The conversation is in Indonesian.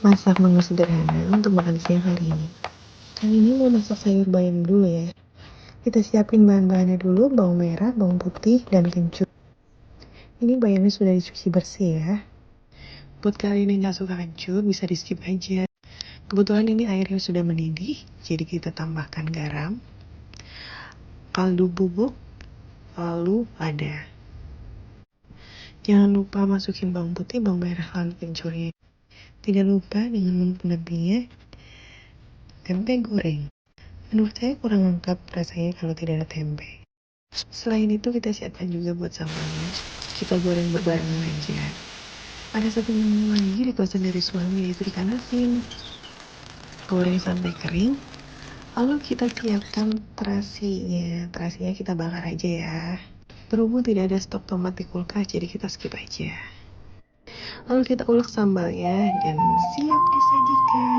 Masak menu sederhana untuk makan siang hari ini. Kali ini mau masak sayur bayam dulu ya. Kita siapin bahan-bahannya dulu, bawang merah, bawang putih, dan kencur. Ini bayamnya sudah dicuci bersih ya. Buat kalian yang gak suka kencur, bisa di skip aja. Kebetulan ini airnya sudah mendidih, jadi kita tambahkan garam, kaldu bubuk, lalu lada. Jangan lupa masukin bawang putih, bawang merah, lalu kencurnya. Tidak lupa dengan menu pendampingnya, tempe goreng. Menurut saya kurang lengkap rasanya kalau tidak ada tempe. Selain itu kita siapkan juga buat sambalnya. Kita goreng berbarengan aja. Ada satu menu lagi requestan dari suami, yaitu ikan asin. Goreng sampai kering. Lalu kita siapkan terasinya. Terasinya kita bakar aja ya. Berhubung tidak ada stok tomat di kulkas, jadi kita skip aja. Lalu kita ulek sambalnya dan siap disajikan.